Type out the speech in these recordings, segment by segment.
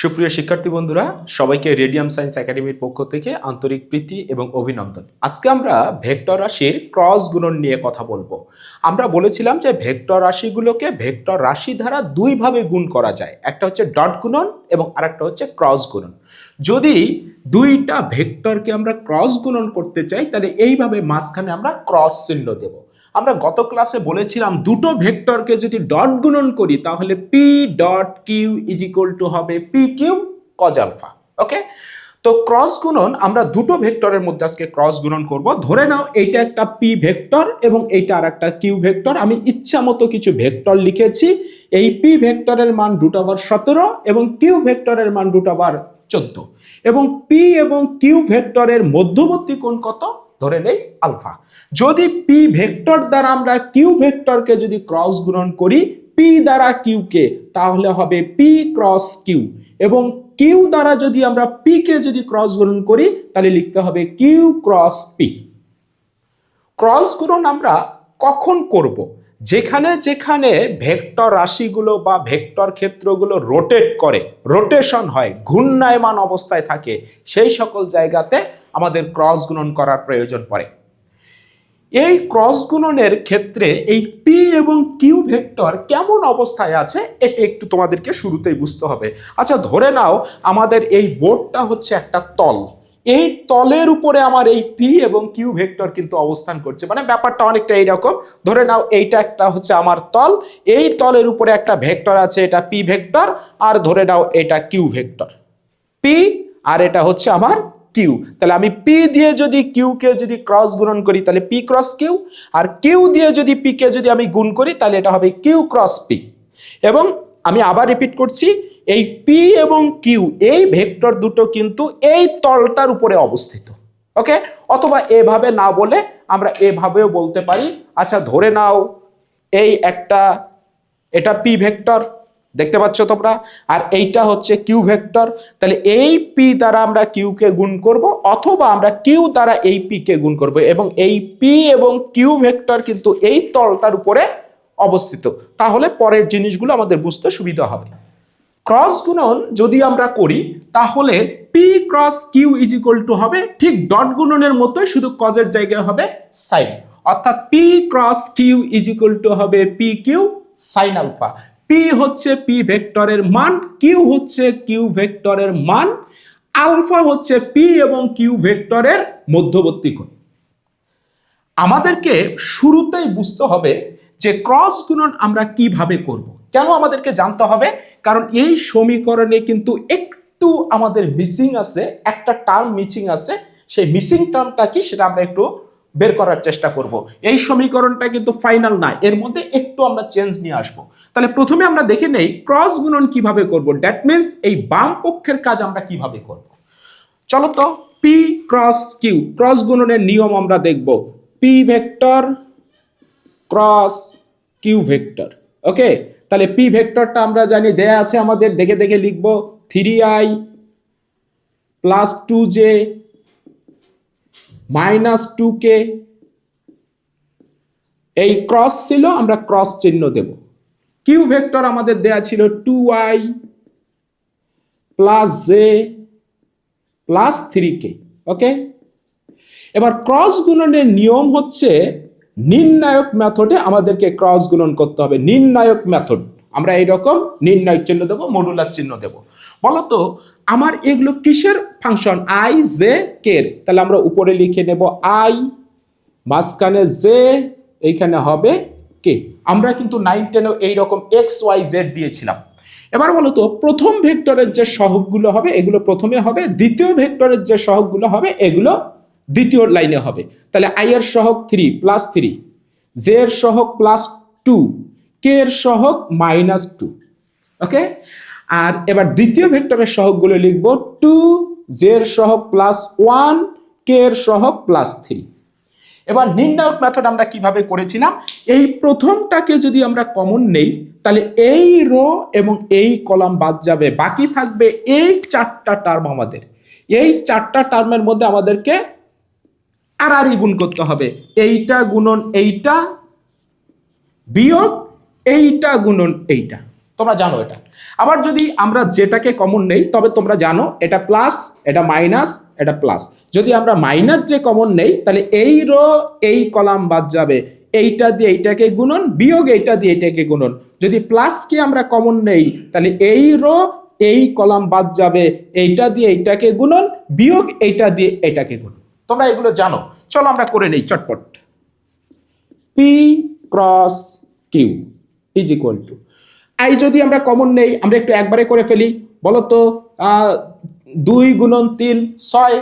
সুপ্রিয় শিক্ষার্থী বন্ধুরা, সবাইকে রেডিয়াম সায়েন্স একাডেমির পক্ষ থেকে আন্তরিক প্রীতি এবং অভিনন্দন। আজকে আমরা ভেক্টর রাশির ক্রস গুণন নিয়ে কথা বলবো। আমরা বলেছিলাম যে ভেক্টর রাশিগুলোকে ভেক্টর রাশি দ্বারা দুইভাবে গুণ করা যায়, একটা হচ্ছে ডট গুণন এবং আরেকটা হচ্ছে ক্রস গুণন। যদি দুইটা ভেক্টরকে আমরা ক্রস গুণন করতে চাই তাহলে এইভাবে মাঝখানে আমরা ক্রস চিহ্ন দেব। আমরা গত ক্লাসে বলেছিলাম দুটো ভেক্টরকে যদি ডট গুণন করি তাহলে P dot Q is equal to হবে P Q cos alpha. Okay, তো ক্রস গুণন আমরা দুটো ভেক্টরের মধ্যে আজকে ক্রস গুণন করব। ধরে নাও এইটা একটা পি ভেক্টর এবং এইটা আর একটা কিউ ভেক্টর। আমি ইচ্ছা মতো কিছু ভেক্টর লিখেছি। এই পি ভেক্টরের মান √17 এবং কিউ ভেক্টরের মান √14 এবং পি এবং কিউ ভেক্টরের মধ্যবর্তী কোণ কত ধরে নেই আলফা। যদি পি ভেক্টর দ্বারা আমরা কিউ ভেক্টরকে যদি ক্রস গুণন করি পি দ্বারা কিউ কে, তাহলে হবে পি ক্রস কিউ, এবং কিউ দ্বারা যদি আমরা পি কে যদি ক্রস গুণন করি তাহলে লিখতে হবে কিউ ক্রস পি। ক্রস গুণন আমরা কখন করব? যেখানে যেখানে ভেক্টর রাশিগুলো বা ভেক্টর ক্ষেত্রগুলো রোটেট করে, রোটেশন হয়, ঘূর্ণায়মান অবস্থায় থাকে, সেই সকল জায়গাতে আমাদের ক্রস গুণন করার প্রয়োজন পড়ে। এই ক্রস গুণনের ক্ষেত্রে এই পি এবং কিউ ভেক্টর কেমন অবস্থায় আছে এটা একটু তোমাদেরকে শুরুতেই বুঝতে হবে। আচ্ছা, ধরে নাও আমাদের এই বোর্ডটা হচ্ছে একটা তল। এই তলের উপরে আমার এই পি এবং কিউ ভেক্টর কিন্তু অবস্থান করছে, মানে ব্যাপারটা অনেকটা এইরকম। ধরে নাও এইটা একটা হচ্ছে আমার তল, এই তলের উপরে একটা ভেক্টর আছে, এটা পি ভেক্টর, আর ধরে নাও এটা কিউ ভেক্টর পি, আর এটা হচ্ছে আমার কিউ। তাহলে আমি পি দিয়ে যদি কিউ কে যদি ক্রস গুণন করি তাহলে পি ক্রস কিউ, আর কিউ দিয়ে যদি পি কে যদি আমি গুণ করি তাহলে এটা হবে কিউ ক্রস পি। এবং আমি আবার রিপিট করছি, এই পি এবং কিউ এই ভেক্টর দুটো কিন্তু এই তলটার উপরে অবস্থিত। ওকে, অথবা এভাবে না বলে আমরা এভাবেও বলতে পারি। আচ্ছা, ধরে নাও এই একটা, এটা পি ভেক্টর দেখতে পাচ্ছ তোমরা, আর এইটা হচ্ছে কিউ ভেক্টর। তাহলে এই পি দ্বারা আমরা কিউ কে গুণ করব, অথবা আমরা কিউ দ্বারা এই পি কে গুণ করব, এবং এই পি এবং কিউ ভেক্টর কিন্তু এই তলটার উপরে অবস্থিত। তাহলে পরের জিনিসগুলো আমাদের বুঝতে সুবিধা হবে। ক্রস গুণন যদি আমরা করি তাহলে P cross Q is equal to হবে ঠিক ডট গুণনের মতোই, শুধু কজের জায়গায় হবে সাইন, অর্থাৎ P cross Q is equal to হবে P Q sine alpha. P হচ্ছে পি ভেক্টরের মান, কিউ হচ্ছে কিউ ভেক্টরের মান, আলফা হচ্ছে পি এবং কিউ ভেক্টরের মধ্যবর্তী কোণ। আমাদেরকে শুরুতেই বুঝতে হবে যে ক্রস গুণন আমরা কিভাবে করব। কেন আমাদেরকে জানতে হবে? কারণ এই সমীকরণে কিন্তু একটু আমাদের মিসিং আছে, একটা টার্ম মিসিং আছে। সেই মিসিং টার্মটা কি সেটা আমরা একটু বের করার চেষ্টা করব। এই সমীকরণটা কিন্তু ফাইনাল না, এর মধ্যে একটু আমরা চেঞ্জ নিয়ে আসব। তাহলে প্রথমে আমরা দেখে নেই ক্রস গুণন কিভাবে করব। দ্যাট মিন্স এই বাম পক্ষের কাজ আমরা কিভাবে করব। চলো তো, পি ক্রস কিউ ক্রস গুণনের নিয়ম আমরা দেখব। P vector cross Q vector. Okay, তাহলে পি ভেক্টরটা আমরা জানি দেয়া আছে আমাদের, দেখে দেখে লিখব 3i plus 2j minus 2k। এই ক্রস ছিল, আমরা ক্রস চিহ্ন দেব। কিউ ভেক্টর আমাদের দেয়া ছিল 2i plus j plus 3k। ওকে, এবার ক্রস গুণনের নিয়ম হচ্ছে নির্ণায়ক মেথডে আমাদেরকে ক্রস গুণন করতে হবে। নির্ণায়ক মেথড আমরা এইরকম নির্ণায়ক চিহ্ন দেবো, মডুলার চিহ্ন দেব। বলতো আমার এগুলো কিসের ফাংশন? I J K. তাহলে আমরা উপরে লিখে নেব আই, মাঝখানে জে, এইখানে হবে কে। আমরা কিন্তু 9-10 এইরকম এক্স ওয়াই জেড দিয়েছিলাম। এবার বলতো প্রথম ভেক্টরের যে সহগগুলো হবে এগুলো প্রথমে হবে, দ্বিতীয় ভেক্টরের যে সহগগুলো হবে এগুলো দ্বিতীয় লাইনে হবে। তাহলে আই এর সহগ 3 প্লাস 3, জে এর সহগ প্লাস 2, কে এর সহগ মাইনাস 2। ওকে, আর এবার দ্বিতীয় ভেক্টরের সহগগুলো লিখব 2, জে এর সহগ প্লাস 1, কে এর সহগ প্লাস 3। এবার নির্ণায়ক মেথড আমরা কিভাবে করেছিলাম, এই প্রথমটাকে যদি আমরা কমন নেই তাহলে এই রো এবং এই কলাম বাদ যাবে, বাকি থাকবে এই চারটা টার্ম। আমাদের এই চারটা টার্মের মধ্যে আমাদেরকে আর গুণ করতে হবে। এইটা গুণন এইটা বিয়োগ এইটা গুণন এইটা। তোমরা জানো এটা। আবার যদি আমরা যেটাকে কমন নেই, তবে তোমরা জানো এটা প্লাস, এটা মাইনাস, এটা প্লাস। যদি আমরা মাইনাস যে কমন নেই, তাহলে এই রো এই কলাম বাদ যাবে, এইটা দিয়ে এইটাকে গুণন, বিয়োগ এইটা দিয়ে এইটাকে গুণন। যদি প্লাস কি আমরা কমন নেই, তাহলে এই রো এই কলাম বাদ যাবে, এইটা দিয়ে এইটাকে গুণন, বিয়োগ এইটা দিয়ে এইটাকে গুণন। তোমরা এগুলো জানো, চলো আমরা করে নেই চটপট। P cross Q is equal to, I যদি আমরা কমন নেই, আমরা একটু একবারে করে ফেলি। বলো তো 2 গুণন 3 6,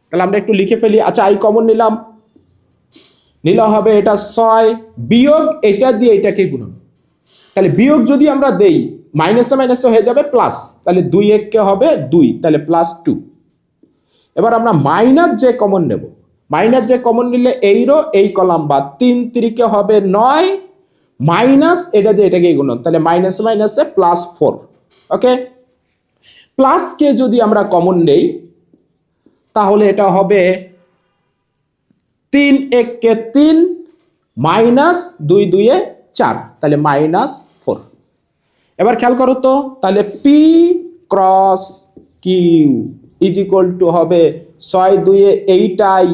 তাহলে আমরা একটু লিখে ফেলি। আচ্ছা, আই কমন নিলাম, নিলে হবে এটা 6 বিয়োগ এটা দিয়ে এটাকে গুণন। তাহলে বিয়োগ যদি আমরা দেই, মাইনাসে মাইনাসে হয়ে যাবে প্লাস, তাহলে 2 1 কে হবে 2, তাহলে +2। এবার আমরা মাইনাস যে কমন নেব, মাইনাস যে কমন নিলে এই রো এই কলাম বাদ, 3 3 কে হবে 9 মাইনাস এটা দিয়ে এটাকে গুণন, তাহলে মাইনাসে মাইনাসে +4। ওকে, প্লাস কে যদি আমরা কমন নেই, তাহলে এটা হবে 3 1 কে 3 মাইনাস 2 2 এ 4, তাহলে -4। এবার খেয়াল করো তো, তাহলে P cross Q is equal to হবে 6 2 এ 8i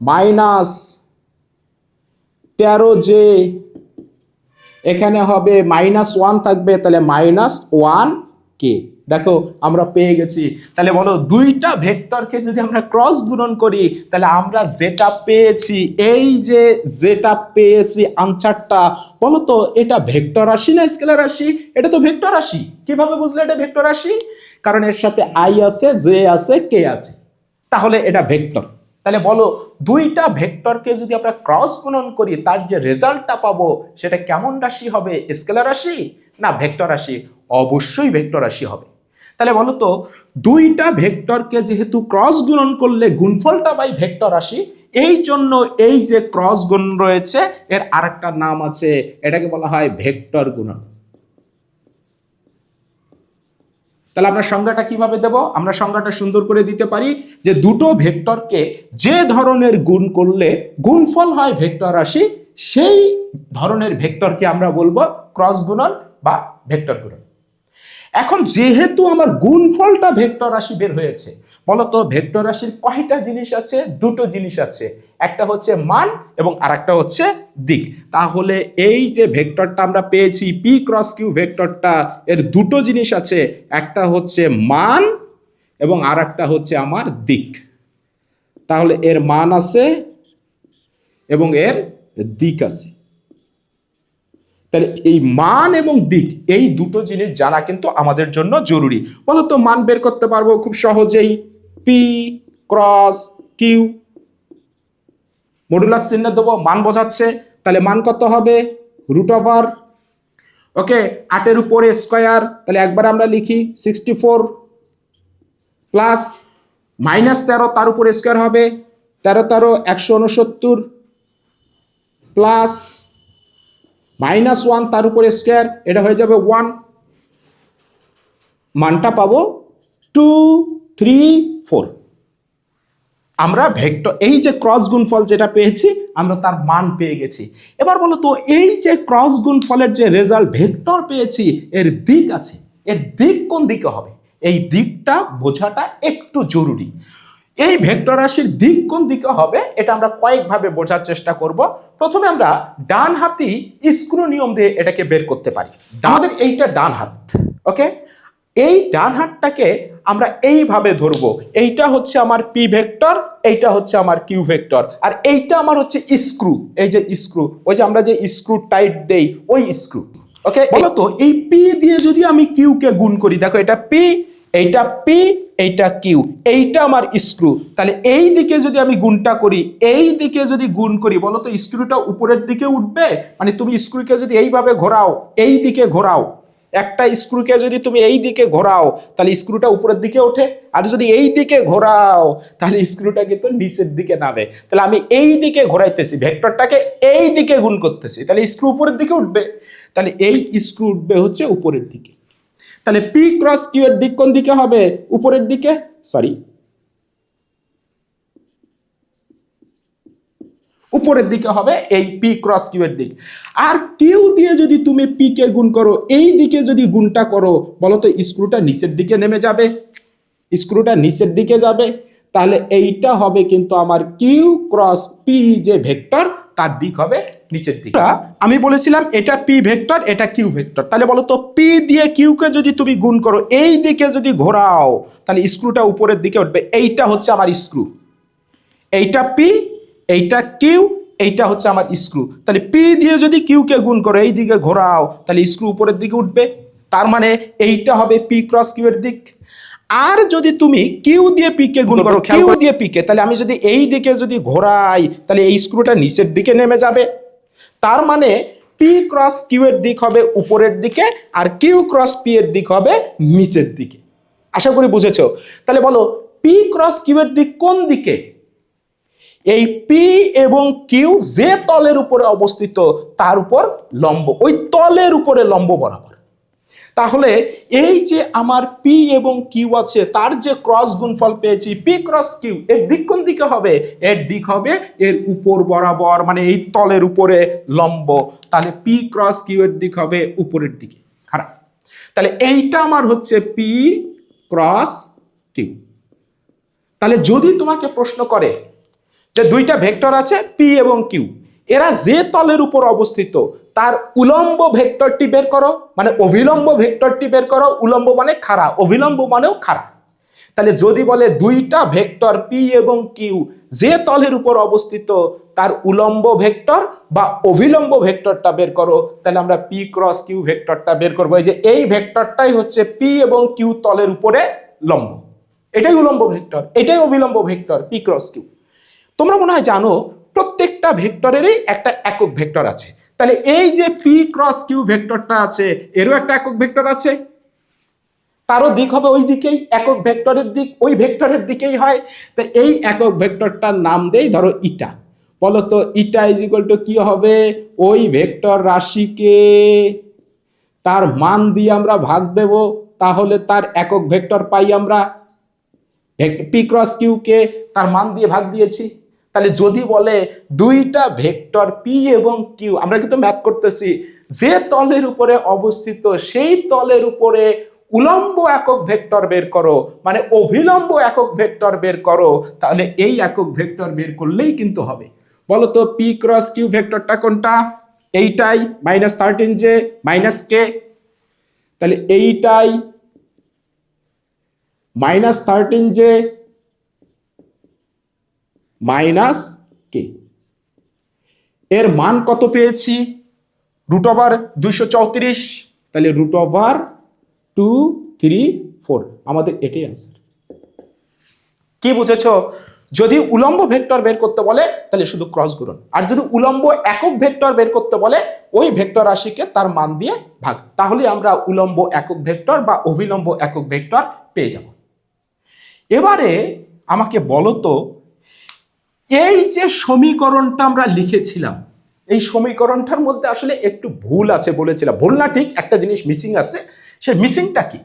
মাইনাস 13j, এখানে হবে -1 থাকবে, তাহলে -1k। দেখো আমরা পেয়ে গেছি। তাহলে বলো, দুইটা ভেক্টরকে যদি আমরা ক্রস গুণন করি, তাহলে আমরা যেটা পেয়েছি, এই যে যেটা পেয়েছি আনসারটা, বলো তো এটা ভেক্টর রাশি না স্কেলার রাশি? এটা তো ভেক্টর রাশি। কিভাবে বুঝলে এটা ভেক্টর রাশি? কারণ এর সাথে আই আছে, জে আছে, কে আছে, তাহলে এটা ভেক্টর। তাহলে বলো, দুইটা ভেক্টরকে যদি আমরা ক্রস গুণন করি, তার যে রেজাল্টটা পাবো সেটা কেমন রাশি হবে? স্কেলার রাশি না ভেক্টর রাশি? অবশ্যই ভেক্টর রাশি হবে। তাহলে বলো তো, দুইটা ভেক্টরকে যেহেতু ক্রস গুণন করলে গুণফলটা পাই ভেক্টর রাশি, এই জন্য এই যে ক্রস গুণ রয়েছে এর আরেকটা নাম আছে, এটাকে বলা হয় ভেক্টর গুণন। তাহলে আমরা সংজ্ঞাটা কিভাবে দেব? আমরা সংজ্ঞাটা সুন্দর করে দিতে পারি যে দুটো ভেক্টরকে যে ধরনের গুণ করলে গুণফল হয় ভেক্টর রাশি, সেই ধরনের ভেক্টরকে আমরা বলবো ক্রস গুণন বা ভেক্টর গুণন। এখন যেহেতু আমার গুণফলটা ভেক্টর রাশি বের হয়েছে, বলতো ভেক্টর রাশির কয়টা জিনিস আছে? দুটো জিনিস আছে, একটা হচ্ছে মান এবং আরেকটা হচ্ছে দিক। তাহলে এই যে ভেক্টরটা আমরা পেয়েছি পি ক্রস কিউ ভেক্টরটা, এর দুটো জিনিস আছে, একটা হচ্ছে মান এবং আরেকটা হচ্ছে আমার দিক। তাহলে এর মান আছে এবং এর দিক আছে। তাহলে এই মান এবং দিক, এই দুটো জিনিস জানা কিন্তু আমাদের জন্য জরুরি। বলতো মান বের করতে পারবো খুব সহজেই। পি ক্রস কিউ, মডুলাস চিহ্ন দেবো, মান বোঝাচ্ছে, তাহলে মান কত হবে? √। ওকে, 8 এর উপরে স্কয়ার, তাহলে একবার আমরা লিখি 64 প্লাস -13 তার উপরে স্কয়ার হবে 13 13 169 প্লাস -1 তার উপরে স্কয়ার, এটা হয়ে যাবে 1। মানটা পাবো 2 3 4। আমরা ভেক্টর এই যে ক্রস গুণফল যেটা পেয়েছি, আমরা তার মান পেয়ে গেছি। এবার বলো তো, এই যে ক্রস গুণফলের যে রেজাল্ট ভেক্টর পেয়েছি, এর দিক আছে, এর দিক কোন দিকে হবে? এই দিকটা বোঝাটা একটু জরুরি। এই ভেক্টর রাশির দিক কোন দিকে হবে এটা আমরা কয়েকভাবে বোঝার চেষ্টা করব। প্রথমে আমরা ডান হাতি স্ক্রু নিয়ম দিয়ে এটাকে বের করতে পারি। আমাদের এইটা ডান হাত, ওকে, এই ডান হাতটাকে আমরা এইভাবে ধরবো, এইটা হচ্ছে আমার পি ভেক্টর, এইটা হচ্ছে আমার কিউ ভেক্টর, আর এইটা আমার হচ্ছে স্ক্রু। এই যে স্ক্রু, ওই যে আমরা যে স্ক্রু টাইট দেই, ওই স্ক্রু। ওকে, বলো তো এই পি দিয়ে যদি আমি কিউ কে গুণ করি, দেখো এটা পি, এইটা পি, এইটা কিউ, এইটা আমার স্ক্রু, তাহলে এই দিকে যদি আমি গুণটা করি, এই দিকে যদি গুণ করি, বলো তো স্ক্রুটা উপরের দিকে উঠবে? মানে তুমি স্ক্রুকে যদি এইভাবে ঘোরাও, এই দিকে ঘোরাও, একটা স্ক্রুকে যদি তুমি এই দিকে ঘোরাও, তাহলে স্ক্রুটা উপরের দিকে ওঠে, আর যদি এই দিকে ঘোরাও তাহলে স্ক্রুটা কিন্তু নিচের দিকে নামে। তাহলে আমি এই দিকে ঘোরাইতেছি, ভেক্টরটাকে এই দিকে গুণ করতেছি, তাহলে স্ক্রু উপরের দিকে উঠবে, তাহলে এই স্ক্রু উঠবে হচ্ছে উপরের দিকে। তাহলে পি ক্রস কিউ এর দিক কোন দিকে হবে? উপরের দিকে। সরি, উপরের দিকে হবে এই পি ক্রস কিউ এর দিক। আর কিউ দিয়ে যদি তুমি পি কে গুণ করো, এই দিকে যদি গুণটা করো, বলো তো স্ক্রুটা নিচের দিকে নেমে যাবে, স্ক্রুটা নিচের দিকে যাবে, তাহলে এইটা হবে কিন্তু আমার কিউ ক্রস পি যে ভেক্টর, তার দিক হবে নিচের দিকে। আমি বলেছিলাম এটা পি ভেক্টর, এটা কিউ ভেক্টর। তাহলে বলো তো পি দিয়ে কিউ কে যদি তুমি গুণ করো, এই দিকে যদি ঘোরাও, তাহলে স্ক্রুটা উপরের দিকে উঠবে। এইটা হচ্ছে আমার স্ক্রু, এইটা পি, এইটা কিউ, এইটা হচ্ছে আমার স্ক্রু। তাহলে পি দিয়ে যদি কিউ কে গুণ করো, এই দিকে ঘোরাও, তাহলে স্ক্রু উপরের দিকে উঠবে। তার মানে এইটা হবে পি ক্রস কিউ এর দিক। আর যদি তুমি কিউ দিয়ে পি কে গুণ করো, কিউ দিয়ে পি কে, তাহলে আমি যদি এই দিকে যদি ঘোরাই, তাহলে এই স্ক্রুটা নিচের দিকে নেমে যাবে। তার মানে পি ক্রস কিউ এর দিক হবে উপরের দিকে, আর কিউ ক্রস পি এর দিক হবে নিচের দিকে। আশা করি বুঝেছো। তাহলে বলো পি ক্রস কিউ এর দিক কোন দিকে? এই পি এবং কিউ যে তলের উপরে অবস্থিত তার উপর লম্ব, ওই তলের উপরে লম্ব বরাবর। তাহলে এই যে আমার পি এবং কিউ আছে, তার যে ক্রস গুণফল পেয়েছি পি ক্রস কিউ, এর দিক কোন দিকে হবে? এর দিক হবে এর উপর বরাবর, মানে এই তলের উপরে লম্ব। তাহলে পি ক্রস কিউ এর দিক হবে উপরের দিকে। খারাপ। তাহলে এইটা আমার হচ্ছে পি ক্রস কিউ। তাহলে যদি তোমাকে প্রশ্ন করে যে দুইটা ভেক্টর আছে পি এবং কিউ, এরা যে তলের উপর অবস্থিত তার উলম্ব ভেক্টরটি বের করো, মানে অভিলম্ব ভেক্টরটি বের করো। উলম্ব মানে খাড়া, অভিলম্ব মানেও খাড়া। তাহলে যদি বলে দুইটা ভেক্টর পি এবং কিউ যে তলের উপর অবস্থিত তার উলম্ব ভেক্টর বা অভিলম্ব ভেক্টরটা বের করো, তাহলে আমরা পি ক্রস কিউ ভেক্টরটা বের করবো। এই যে এই ভেক্টরটাই হচ্ছে পি এবং কিউ তলের উপরে লম্ব, এটাই উলম্ব ভেক্টর, এটাই অভিলম্ব ভেক্টর পি ক্রস কিউ। তোমরা মনে হয় জানো প্রত্যেকটা ভেক্টরেরই একটা একক ভেক্টর আছে। তাহলে এই যে পি ক্রস কিউ ভেক্টরটা আছে, এরও একটা একক ভেক্টর আছে, তারও দিক হবে ওই দিকেই, একক ভেক্টরের দিক ওই ভেক্টরের দিকেই হয়। তো এই একক ভেক্টরটার নাম দেই ধরো ইটা। বলো তো ইটা ইজ ইকুয়াল টু কি হবে? ওই ভেক্টর রাশিকে তার মান দিয়ে আমরা ভাগ দেব, তাহলে তার একক ভেক্টর পাই আমরা। পি ক্রস কিউ কে তার মান দিয়ে ভাগ দিয়েছি। তাহলে যদি বলে দুইটা ভেক্টর পি এবং কিউ, আমরা কিন্তু ম্যাথ করতেছি, যে তলের উপরে অবস্থিত সেই তলের উপরে উলম্ব একক ভেক্টর বের করো, মানে অভিলম্ব একক ভেক্টর বের করো, তাহলে এই একক ভেক্টর বের করলেই কিন্তু হবে। বলো তো পি ক্রস কিউ ভেক্টরটা কোনটা? এইটাই, -13 জে মাইনাস কে। তাহলে এইটাই -13 জে মাইনাস কে। এর মান কত পেয়েছি? √234। তাহলে √234, আমাদের এটাই आंसर। কি বুঝেছো? যদি উলম্ব ভেক্টর বের করতে বলে তাহলে শুধু ক্রস গুণন, আর যদি উলম্ব একক ভেক্টর বের করতে বলে ওই ভেক্টর রাশিকে তার মান দিয়ে ভাগ, তাহলে আমরা উলম্ব একক ভেক্টর বা অভিলম্ব একক ভেক্টর পেয়ে যাব। এবারে আমাকে বলো তো এই যে সমীকরণটা আমরা লিখেছিলাম, এই সমীকরণটার মধ্যে আসলে একটু ভুল আছে বলেছিলাম। ভুল না, ঠিক একটা জিনিস মিসিং আছে। সে মিসিংটা কি?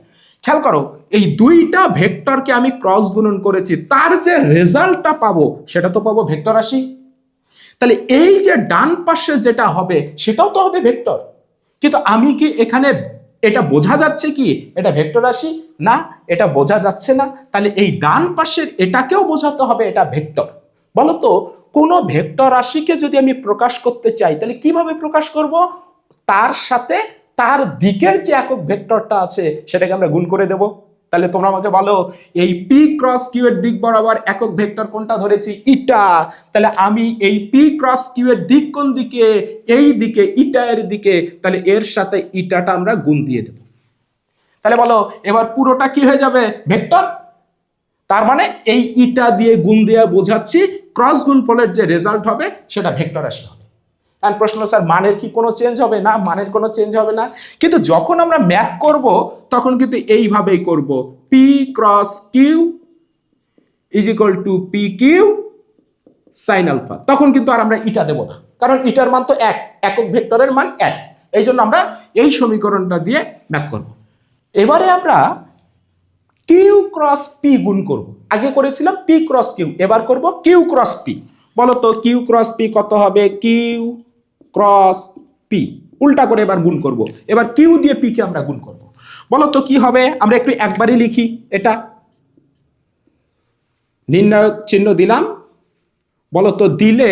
খেয়াল করো, এই দুইটা ভেক্টরকে আমি ক্রস গুণন করেছি, তার যে রেজাল্টটা পাবো সেটা তো পাবো ভেক্টর রাশি। তাহলে এই যে ডান পাশে যেটা হবে সেটাও তো হবে ভেক্টর। কিন্তু আমি কি এখানে এটা বোঝা যাচ্ছে কি এটা ভেক্টর রাশি? না, এটা বোঝা যাচ্ছে না। তাহলে এই ডান পাশের এটাকেও বোঝাতে হবে এটা ভেক্টর। বলতো কোন ভেক্টর রাশিকে যদি আমি প্রকাশ করতে চাই তাহলে কিভাবে প্রকাশ করব? তার সাথে তার দিকের যে একক ভেক্টরটা আছে সেটাকে আমরা গুণ করে দেব। তাহলে তোমরা আমাকে বলো এই পি ক্রস কিউ এর দিক বরাবর একক ভেক্টর কোনটা ধরেছি? ইটা। তাহলে আমি এই পি ক্রস কিউ এর দিক কোন দিকে? এই দিকে, ইটা এর দিকে। তাহলে এর সাথে ইটাটা আমরা গুণ দিয়ে দেব। তাহলে বলো এবার পুরোটা কি হয়ে যাবে? ভেক্টর। তার মানে এই ইটা দিয়ে গুণ দিয়ে বোঝাচ্ছি ক্রস গুণফলের যে রেজাল্ট হবে সেটা ভেক্টর রাশি হবে। আর প্রশ্ন, স্যার মানের কি কোনো চেঞ্জ হবে? না, মানের কোনো চেঞ্জ হবে না। কিন্তু যখন আমরা ম্যাথ করব তখন কিন্তু এইভাবেই করব, P cross Q is equal to P Q sine alpha. তখন কিন্তু আর আমরা ইটা দেব না, কারণ ইটার মান তো এক, একক ভেক্টরের মান এক। এই জন্য আমরা এই সমীকরণটা দিয়ে ম্যাথ করব। এবারে আমরা কিউ ক্রস পি গুণ করব। আগে করেছিলাম পি ক্রস কিউ, এবার করব কিউ ক্রস পি। বলো তো কিউ ক্রস পি কত হবে? Q cross P. উল্টা করে এবার গুণ করব। এবার কিউ দিয়ে পি কে আমরা গুণ করব। বলো তো কি হবে? আমরা একটু একবারই লিখি এটা। নির্ণায়ক চিহ্ন দিলাম। বলো তো দিলে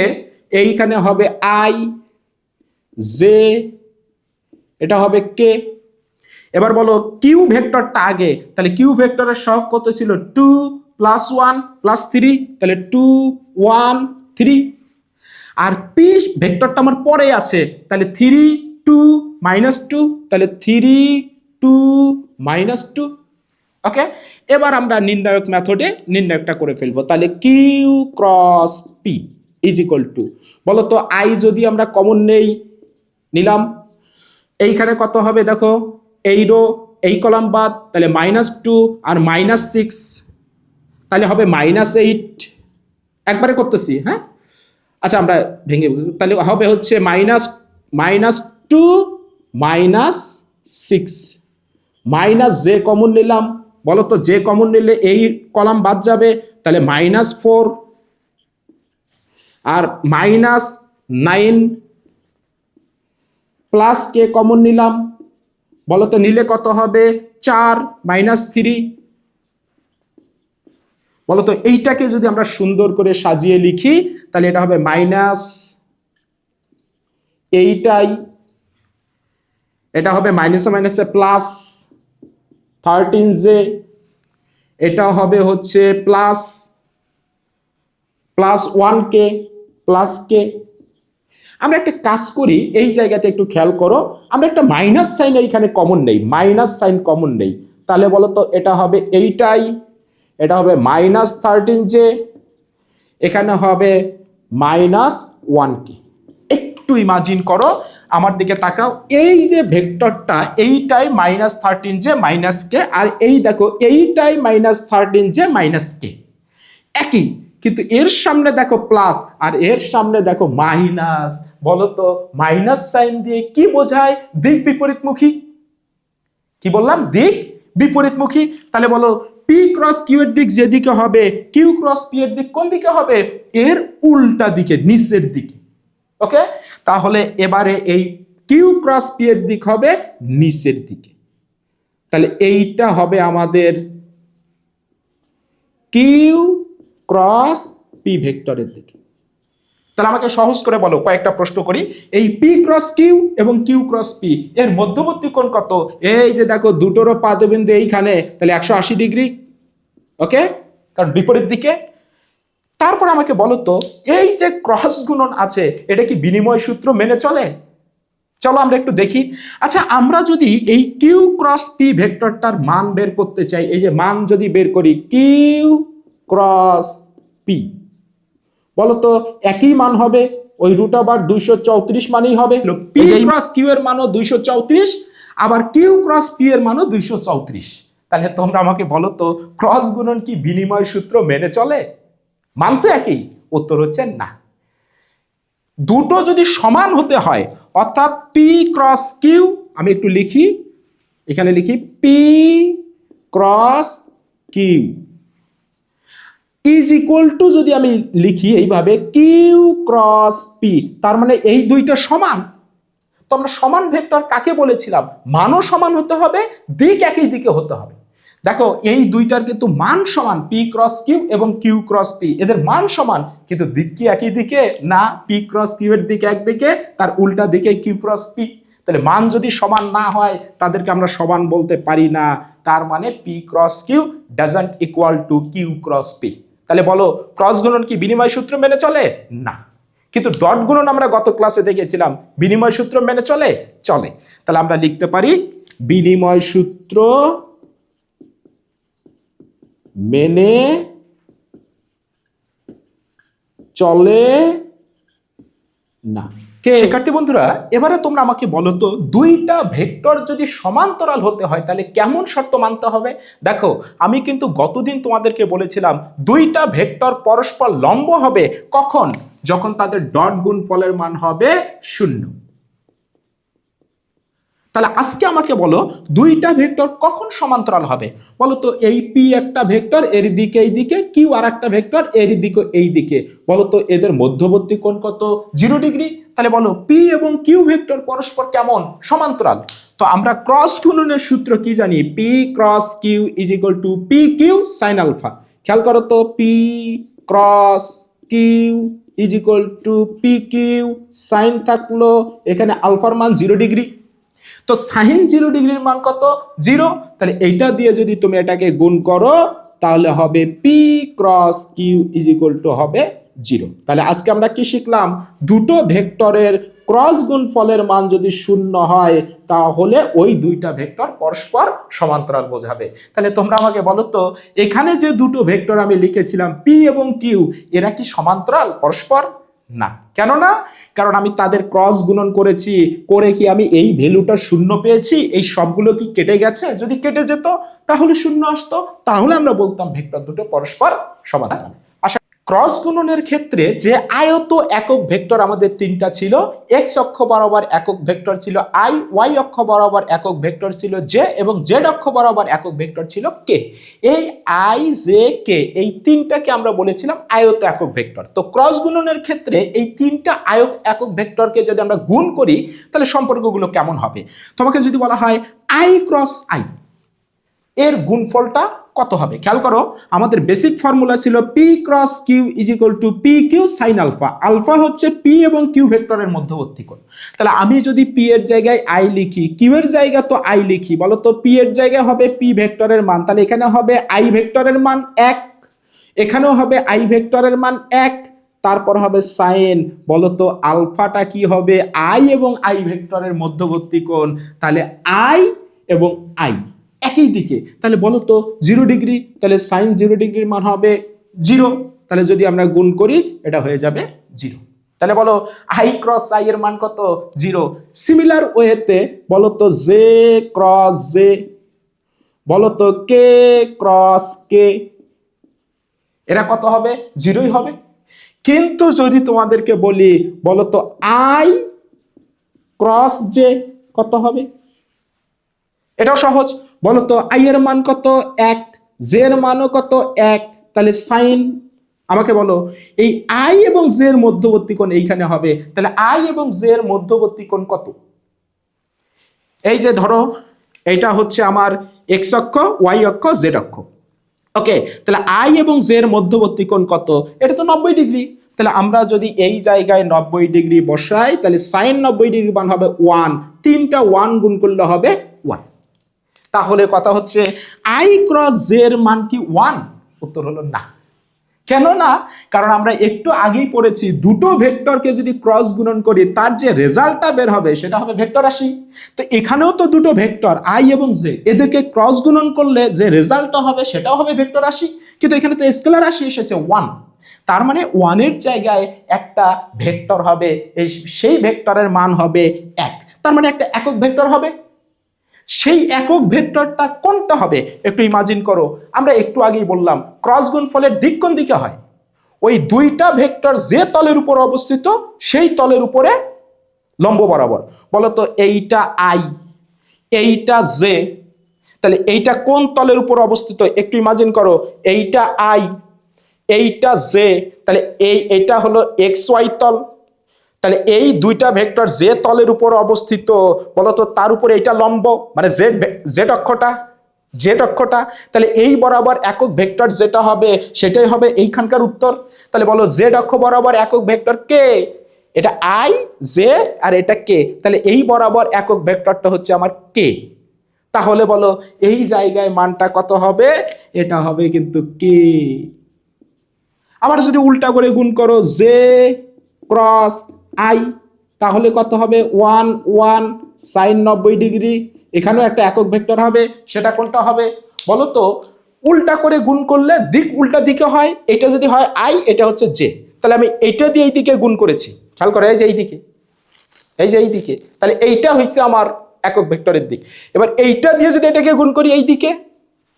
এইখানে হবে আই, জে, এটা হবে কে। এবার বলো কিউ ভেক্টরটা আগে, তাহলে কিউ ভেক্টরের সহগ কত ছিল? 2 + 1 + 3, তাহলে 2 1 3। আর পি ভেক্টরটা আমার পরে আছে, তাহলে 3 2 -2, তাহলে 3 2 -2। ওকে, এবার আমরা নির্ণায়ক মেথডে নির্ণায়কটা করে ফেলবো। তাহলে Q cross P is equal to, বলো তো আই যদি আমরা কমন নেই, নিলাম, এইখানে কত হবে দেখো, এই রো এই কলাম বাদ, তাহলে -2 আর -6, তাহলে হবে -8। একবারে করতেছি, হ্যাঁ, আচ্ছা আমরা ভেঙে, তাহলে হবে হচ্ছে -2 -6 মাইনাস জে কমন নিলাম। বলো তো জে কমন নিলে এই কলাম বাদ যাবে, তাহলে -4 আর -9 প্লাস কে কমন নিলাম। বলো তো নিলে কত হবে? 4 -3। বলো তো এইটাকে যদি আমরা সুন্দর করে সাজিয়ে লিখি, তাহলে এটা হবে মাইনাস, এইটাই এটা হবে মাইনাসে মাইনাসে প্লাস 13j, এটা হবে হচ্ছে প্লাস 1k প্লাস কে। আমরা একটা কাজ করি, এই জায়গাতে একটু খেয়াল করো, আমরা একটা মাইনাস সাইন এইখানে কমন নেই, মাইনাস সাইন কমন নেই, তাহলে বলো তো এটা হবে এইটাই, এটা হবে -13j, এখানে হবে -1k। একটু ইমাজিন করো, আমার দিকে তাকাও, এই যে ভেক্টরটা এইটাই -13j -k, আর এই দেখো এইটাই -13j -k, একই, কিন্তু এর সামনে দেখো প্লাস আর এর সামনে দেখো মাইনাস। বলো তো মাইনাস সাইন দিয়ে কি বোঝায়? দিক বিপরীতমুখী। কি বললাম? দিক বিপরীতমুখী। তাহলে বলো পি ক্রস কিউ এর দিক যেদিকে হবে, কিউ ক্রস পি এর দিক কোন দিকে হবে? এর উল্টা দিকে, নিচের দিকে। ওকে, তাহলে এবারে এই কিউ ক্রস পি এর দিক হবে নিচের দিকে, তাহলে এইটা হবে আমাদের কিউ ক্রস পি ভেক্টরের দিকে। তাহলে আমাকে সহজ করে বলো, কয়েকটা প্রশ্ন করি। এই পি ক্রস কিউ এবং কিউ ক্রস পি এর মধ্যবর্তী কোণ কত? এই যে দেখো দুটোরও পাদবিন্দু এইখানে, তাহলে 180 ডিগ্রি। ওকে, কারণ বিপরীত দিকে। তারপর আমাকে বলো তো এই যে ক্রস গুণন আছে, এটা কি বিনিময় সূত্র মেনে চলে? চলো আমরা একটু দেখি। আচ্ছা, আমরা যদি এই কিউ ক্রস পি ভেক্টরটার মান বের করতে চাই, এই যে মান যদি বের করি কিউ ক্রস পি, বলতো একই মান হবে, ওই √234 মানেই হবে। পি ক্রস কিউ এর মানও 234, আবার কিউ ক্রস পি এর মানও 234। তাহলে তোমরা আমাকে বলো তো ক্রস গুণন কি বিনিময় সূত্র মেনে চলে? মান তো একই। উত্তর হচ্ছে না। দুটো যদি সমান হতে হয়, অর্থাৎ পি ক্রস কিউ, আমি একটু লিখি, এখানে লিখি P cross Q is equal to, যদি আমি লিখি এইভাবে কিউ ক্রস পি, তার মানে এই দুইটা সমান। তো আমরা সমান ভেক্টর কাকে বলেছিলাম? মানও সমান হতে হবে, দিক একই দিকে হতে হবে। দেখো এই দুইটার কিন্তু মান সমান, পি ক্রস কিউ এবং কিউ ক্রস পি, এদের মান সমান, কিন্তু দিক কি একই দিকে? না, পি ক্রস কিউ এর দিকে একদিকে, তার উল্টা দিকে কিউ ক্রস পি। তাহলে মান যদি সমান না হয়, তাদেরকে আমরা সমান বলতে পারি না। তার মানে P cross Q doesn't equal to Q cross P. তাহলে বলো ক্রস গুণন কি বিনিময় সূত্র মেনে চলে? না। কিন্তু ডট গুণন আমরা গত ক্লাসে দেখেছিলাম, বিনিময় সূত্র মেনে চলে? চলে। তাহলে আমরা লিখতে পারি বিনিময় সূত্র মেনে চলে না। শিক্ষার্থী বন্ধুরা, এবারে তোমরা আমাকে বলো তো দুইটা ভেক্টর যদি সমান্তরাল হতে হয়, তাহলে কেমন শর্ত মানতে হবে? দেখো আমি কিন্তু গতদিন তোমাদেরকে বলেছিলাম দুইটা ভেক্টর পরস্পর লম্ব হবে কখন? যখন তাদের ডট গুণফলের মান হবে 0। তাহলে আজকে আমাকে বলো দুইটা ভেক্টর কখন সমান্তরাল হবে? বলো তো, এই পি একটা ভেক্টর এর দিকে এই দিকে, কিউ আর একটা ভেক্টর এর দিকে এই দিকে, বলো তো এদের মধ্যবর্তী কোণ কত? 0 ডিগ্রি। তাহলে বলো পি এবং কিউ ভেক্টর পরস্পর কেমন? সমান্তরাল। তো আমরা ক্রস গুণনের সূত্র কি জানি? P cross Q is equal to P Q sine alpha. খেয়াল করো তো, P cross Q is equal to P Q, sine থাকলো এখানে আলফার মান 0 ডিগ্রি। তো সাইন 0 ডিগ্রির মান কত? 0। তাহলে এইটা দিয়ে যদি তুমি এটাকে গুণ করো তাহলে হবে P cross Q is equal to হবে 0। তাহলে আজকে আমরা কি শিখলাম? দুটো ভেক্টরের ক্রস গুণফলের মান যদি 0 হয় তাহলে ওই দুইটা ভেক্টর পরস্পর সমান্তরাল বোঝাবে। তাহলে তোমরা আমাকে বলো তো, এখানে যে দুটো ভেক্টর আমি লিখেছিলাম পি এবং কিউ, এরা কি সমান্তরাল পরস্পর? না। কেন না? কারণ আমি তাদের ক্রস গুণন করেছি, করে কি আমি এই ভ্যালুটা 0 পেয়েছি? এই সবগুলো কি কেটে গেছে? যদি কেটে যেত তাহলে 0 আসতো, তাহলে আমরা বলতাম ভেক্টর দুটো পরস্পর সমান্তরাল। ক্রস গুণনের ক্ষেত্রে যে আয়ত একক ভেক্টর আমাদের তিনটা ছিল, এক্স অক্ষ বরাবর একক ভেক্টর ছিল আই, ওয়াই অক্ষ বরাবর একক ভেক্টর ছিল জে, এবং জেড অক্ষ বরাবর একক ভেক্টর ছিল কে। এই আই জে কে, এই তিনটাকে আমরা বলেছিলাম আয়ত একক ভেক্টর। তো ক্রস গুণনের ক্ষেত্রে এই তিনটা আয়ত একক ভেক্টরকে যদি আমরা গুণ করি তাহলে সম্পর্কগুলো কেমন হবে? তোমাকে যদি বলা হয় আই ক্রস আই, এর গুণফলটা কত হবে? খেয়াল করো, আমাদের বেসিক ফর্মুলা ছিল P cross Q is equal to P Q sine alpha. Alpha হচ্ছে পি এবং কিউ ভেক্টরের মধ্যবর্তী কোণ। তাহলে আমি যদি পি এর জায়গায় আই লিখি, কিউ এর জায়গায় তো আই লিখি, বলো তো পি এর জায়গায় হবে পি ভেক্টরের মান, তাহলে এখানে হবে আই ভেক্টরের মান 1, এখানেও হবে আই ভেক্টরের মান 1, তারপর হবে সাইন। বলো তো আলফাটা কি হবে? আই এবং আই ভেক্টরের মধ্যবর্তী কোণ, তাহলে আই এবং আই একই দিকে, তাহলে বলো তো 0 ডিগ্রি, তাহলে সাইন 0 ডিগ্রির মান হবে 0। তাহলে যদি আমরা গুণ করি এটা হয়ে যাবে 0। তাহলে বলো আই ক্রস আই এর মান কত? 0। সিমিলার ওয়েতে বলো তো জে ক্রস জে, বলো তো কে ক্রস কে, এরা কত হবে? 0ই হবে। কিন্তু যদি তোমাদেরকে বলি বলো তো আই ক্রস জে কত হবে? এটাও সহজ। বলো তো আই এর মান কত? 1, জে এর মানও কত? 1। তাহলে সাইন, আমাকে বলো এই আই এবং জে এর মধ্যবর্তী কোণ এইখানে হবে, তাহলে আই এবং জে এর মধ্যবর্তী কোণ কত? এই যে ধরো এইটা হচ্ছে আমার এক্স অক্ষ, ওয়াই অক্ষ, জেড অক্ষ। ওকে, তাহলে আই এবং জে এর মধ্যবর্তী কোণ কত? এটা তো 90 ডিগ্রি। তাহলে আমরা যদি এই জায়গায় 90 ডিগ্রি বসাই তাহলে সাইন 90 ডিগ্রি মান হবে 1, তিনটা 1 গুণ করলে হবে 1। তাহলে কথা হচ্ছে আই ক্রস জে এর মান কি 1? উত্তর হলো না। কেন না? কারণ আমরা একটু আগেই পড়েছি দুটো ভেক্টরকে যদি ক্রস গুণন করি তার যে রেজাল্টটা বের হবে সেটা হবে ভেক্টর রাশি। তো এখানেও তো দুটো ভেক্টর আই এবং জে, এদেরকে ক্রস গুণন করলে যে রেজাল্টটা হবে সেটাও হবে ভেক্টর রাশি, কিন্তু এখানে তো স্কেলার রাশি এসেছে 1, তার মানে 1 এর জায়গায় একটা ভেক্টর হবে, সেই ভেক্টরের মান হবে 1, তার মানে একটা একক ভেক্টর হবে। সেই একক ভেক্টরটা কোনটা হবে? একটু ইমাজিন করো, আমরা একটু আগেই বললাম ক্রস গুণফলের দিক কোন দিকে হয়? ওই দুইটা ভেক্টর যে তলের উপর অবস্থিত সেই তলের উপরে লম্ব বরাবর। বলো তো এইটা আই, এইটা জে, তাহলে এইটা কোন তলের উপর অবস্থিত? একটু ইমাজিন করো, এইটা আই, এইটা জে, তাহলে এইটা হলো এক্স ওয়াই তল। তাহলে এই দুইটা ভেক্টর যে তলের উপর অবস্থিত বলতো তার উপরে এইটা লম্ব, মানে জেড অক্ষটা, তাহলে এই বরাবর একক ভেক্টর যেটা হবে সেটাই হবে এইখানকার উত্তর। তাহলে বলো জেড অক্ষ বরাবর একক ভেক্টর কে? এটা আই জে আর এটা কে, তাহলে এই বরাবর একক ভেক্টরটা হচ্ছে আমার কে। তাহলে বলো এই জায়গায় মানটা কত হবে? এটা হবে কিন্তু কে। আবার যদি উল্টা করে গুণ করো জে ক্রস আই, তাহলে কত হবে? 1 1 সাইন 90 ডিগ্রি, এখানেও একটা একক ভেক্টর হবে, সেটা কোনটা হবে বলো তো? উল্টা করে গুণ করলে দিক উল্টা দিকে হয়, এটা যদি হয় আই, এটা হচ্ছে জে, তাহলে আমি এইটা দিয়ে এই দিকে গুণ করেছি, খেয়াল করো এই যে এই দিকে, এই যে এই দিকে, তাহলে এইটা হচ্ছে আমার একক ভেক্টরের দিক। এবার এইটা দিয়ে যদি এটাকে গুণ করি এই দিকে,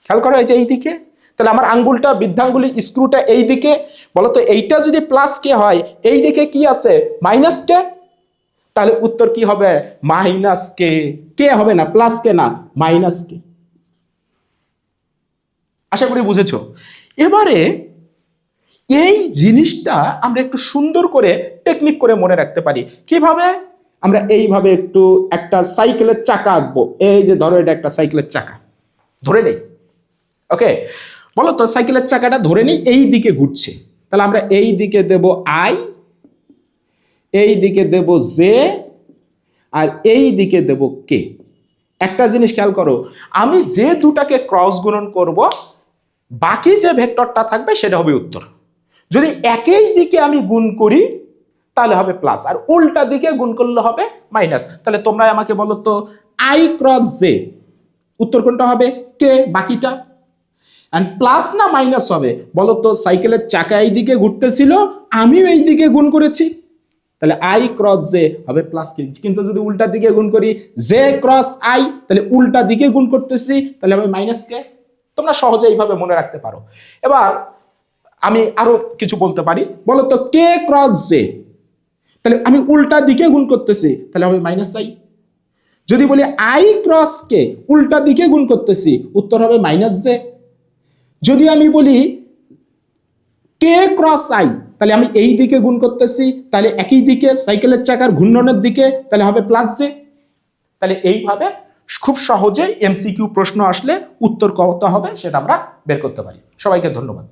খেয়াল করো এই যে এই দিকে, তাহলে আমার আঙ্গুলটা বৃদ্ধাঙ্গুলি স্ক্রুটা এই দিকে, বলতো এইটা যদি প্লাস কে হয় এই দিকে কি আছে? মাইনাস কে। তাহলে উত্তর কি হবে? মাইনাস কে। কে হবে না, প্লাস কে না, মাইনাস কে। আশা করি বুঝেছো। এবারে এই জিনিসটা আমরা একটু সুন্দর করে টেকনিক করে মনে রাখতে পারি। কিভাবে? আমরা এইভাবে একটু একটা সাইকেলের চাকা আঁকবো। এই যে ধরো এটা একটা সাইকেলের চাকা, ধরে নেই। ওকে, বলো তো সাইকেলের চাকাটা ধরে নেই এই দিকে ঘুরছে, তাহলে আমরা এই দিকে দেব আই, এই দিকে দেব জে, আর এই দিকে দেব কে। একটা জিনিস খেয়াল করো, আমি যে দুটাকে ক্রস গুণন করব, বাকি যে ভেক্টরটা থাকবে সেটা হবে উত্তর। যদি একই দিকে আমি গুণ করি তাহলে হবে প্লাস, আর উল্টা দিকে গুণ করলে হবে মাইনাস। তাহলে তোমরা আমাকে বলো তো আই ক্রস জে, উত্তর কোনটা হবে? কে। বাকিটা এন্ড প্লাস না মাইনাস হবে? বলো তো সাইকেলের চাকা এই দিকে ঘুরতেছিল, আমিও এই দিকে গুণ করেছি, তাহলে আই ক্রস জে হবে প্লাস। কিন্তু যদি উল্টা দিকে গুণ করি, জে ক্রস আই, তাহলে উল্টা দিকে গুণ করতেছি, তাহলে হবে মাইনাস কে। তোমরা সহজে এইভাবে মনে রাখতে পারো। এবার আমি আরো কিছু বলতে পারি, বলো তো কে ক্রস জে, তাহলে আমি উল্টা দিকে গুণ করতেছি, তাহলে হবে মাইনাস আই। যদি বলি আই ক্রস কে, উল্টা দিকে গুণ করতেছি, উত্তর হবে মাইনাস জে। যদি আমি বলি কে ক্রস আই, তাহলে আমি এই দিকে গুণ করতেছি, তাহলে একই দিকে সাইকেলের চাকার ঘূর্ণনের দিকে, তাহলে হবে প্লাস জে। তাহলে এইভাবে খুব সহজেই এমসিকিউ প্রশ্ন আসলে উত্তর কত হবে সেটা আমরা বের করতে পারি। সবাইকে ধন্যবাদ।